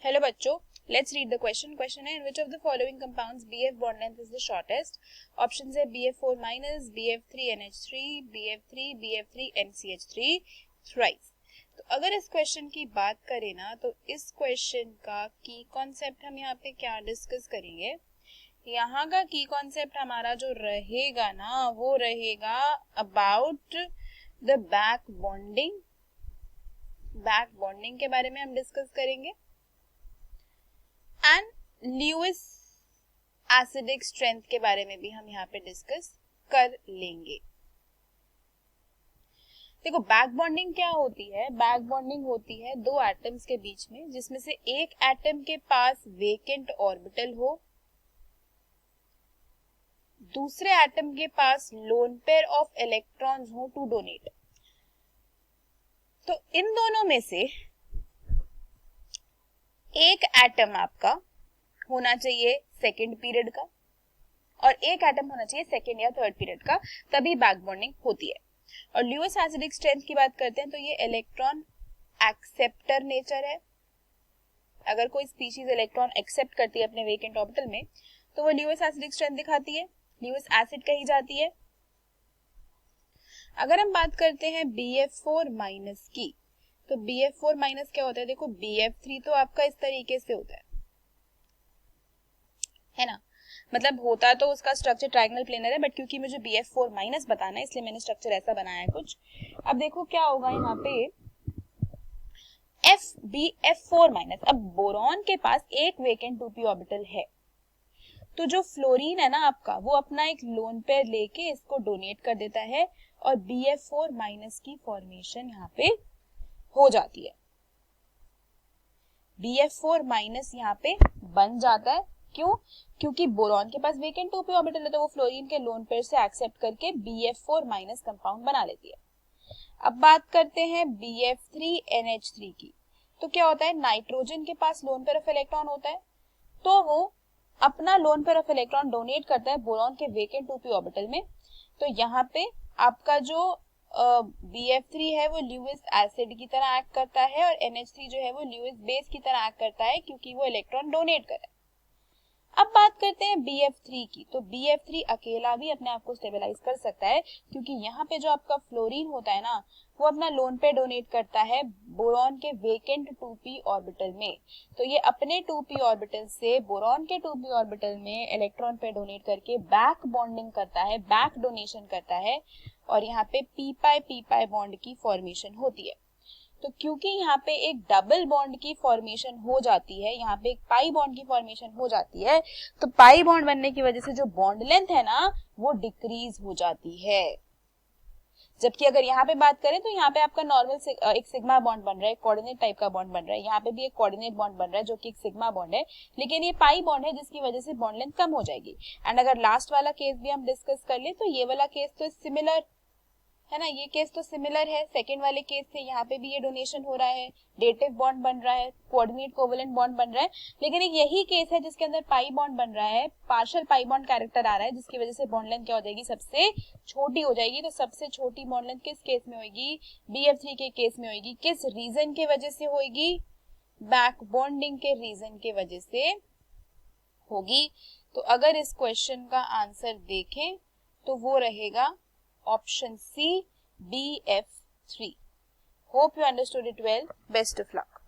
Hello बच्चों, let's read the question. Question है, in which of the following compounds BF bond length is the shortest. Options है BF4 minus, BF3NH3, BF3, BF3NCH3 thrice. तो अगर इस question की बात करें ना, तो इस क्वेश्चन का की कॉन्सेप्ट हम यहाँ पे क्या डिस्कस करेंगे. यहाँ का की कॉन्सेप्ट हमारा जो रहेगा ना, वो रहेगा about the back bonding. Back bonding के बारे में हम डिस्कस करेंगे एंड ल्यूइस एसिडिक स्ट्रेंथ के बारे में भी हम यहाँ पे डिस्कस कर लेंगे. देखो, बैक बॉन्डिंग क्या होती है. बैक बॉन्डिंग होती है दो एटम्स के बीच में, जिसमें से एक एटम के पास वेकेंट ऑर्बिटल हो, दूसरे एटम के पास लोन पेयर ऑफ इलेक्ट्रॉन्स हो टू डोनेट. तो इन दोनों में से एक एटम आपका होना चाहिए सेकेंड पीरियड का और एक एटम होना चाहिए सेकेंड या थर्ड पीरियड का, तभी बैक बॉन्डिंग होती है. और ल्यूइस एसिडिक स्ट्रेंथ की बात करते हैं तो ये इलेक्ट्रॉन एक्सेप्टर नेचर है. अगर कोई स्पीशीज इलेक्ट्रॉन एक्सेप्ट करती है अपने वेकेंट ऑर्बिटल में, तो वो ल्यूइस एसिडिक स्ट्रेंथ दिखाती है, ल्यूइस एसिड कही जाती है. अगर हम बात करते हैं BF4 माइनस की, तो BF4 माइनस क्या होता है. देखो, BF3 तो आपका इस तरीके से होता है ना. मतलब होता तो उसका स्ट्रक्चर ट्रायंगल प्लेनर है, बट क्योंकि मुझे BF4 माइनस बताना है इसलिए मैंने स्ट्रक्चर ऐसा बनाया है कुछ. अब देखो क्या होगा यहाँ पे, BF4 माइनस. अब बोरॉन के पास एक वेकेंट 2p ऑर्बिटल है, तो जो फ्लोरीन है ना आपका, वो अपना एक लोन पेयर लेके इसको डोनेट कर देता है और BF4 माइनस की फॉर्मेशन यहाँ पे हो जाती है. BF4 माइनस यहाँ पे बन जाता है. क्यों? क्योंकि बोरॉन के पास वेकेंट 2p ऑर्बिटल है, तो वो फ्लोरीन के लोन पेयर से एक्सेप्ट करके BF4 माइनस कंपाउंड बना लेती है. अब बात करते हैं BF3NH3 की. तो क्या होता है, नाइट्रोजन के पास लोन पेयर ऑफ इलेक्ट्रॉन होता है, तो वो अपना lone pair of electron donate करता है बोरॉन के वेकेंट 2p ऑर्बिटल में. तो यहाँ पे आपका जो BF3 है वो ल्यूइस एसिड की तरह एक्ट करता है और NH3 जो है वो ल्यूइस बेस की तरह एक्ट करता है, क्योंकि वो इलेक्ट्रॉन डोनेट कर रहा है. अब बात करते हैं BF3 की. तो BF3 अकेला भी अपने आप को स्टेबलाइज कर सकता है, क्योंकि यहाँ पे जो आपका फ्लोरीन होता है ना, वो अपना लोन पे डोनेट करता है बोरॉन के वेकेंट 2p ऑर्बिटल में. तो ये अपने 2p ऑर्बिटल से बोरॉन के 2p ऑर्बिटल में इलेक्ट्रॉन पे डोनेट करके बैक बॉन्डिंग करता है, बैक डोनेशन करता है, और यहाँ पे p-pi बॉन्ड की फॉर्मेशन होती है. तो क्योंकि यहाँ पे एक डबल बॉन्ड की फॉर्मेशन हो जाती है, यहाँ पे एक पाई बॉन्ड की फॉर्मेशन हो जाती है, तो पाई बॉन्ड बनने की वजह से जो बॉन्ड लेंथ है ना, वो डिक्रीज हो जाती है. जबकि अगर यहाँ पे बात करें तो यहाँ पे आपका नॉर्मल एक सिग्मा बॉन्ड बन रहा है, कोऑर्डिनेट टाइप का बॉन्ड बन रहा है. यहाँ पे भी एक कोऑर्डिनेट बॉन्ड बन रहा है जो कि एक सिग्मा बॉन्ड है, लेकिन ये पाई बॉन्ड है जिसकी वजह से बॉन्ड लेंथ कम हो जाएगी. एंड अगर लास्ट वाला केस भी हम डिस्कस कर ले, तो ये वाला केस तो सिमिलर है ना, ये केस तो सिमिलर है सेकेंड वाले केस से. यहाँ पे भी ये डोनेशन हो रहा है, डेटिव बॉन्ड बन रहा है, कोऑर्डिनेट कोवेलेंट बॉन्ड बन रहा है. लेकिन एक यही केस है जिसके अंदर पाई बॉन्ड बन रहा है, पार्शियल पाई बॉन्ड कैरेक्टर आ रहा है, जिसकी वजह से बॉन्ड लेंथ क्या हो जाएगी, सबसे छोटी हो जाएगी. तो सबसे छोटी बॉन्ड लेंथ किस केस में होगी, BF3 के केस में होगी. किस रीजन के वजह से होगी, बैक बॉन्डिंग के रीजन के वजह से होगी. तो अगर इस क्वेश्चन का आंसर देखें तो वो रहेगा option C, BF3. Hope you understood it well. Best of luck.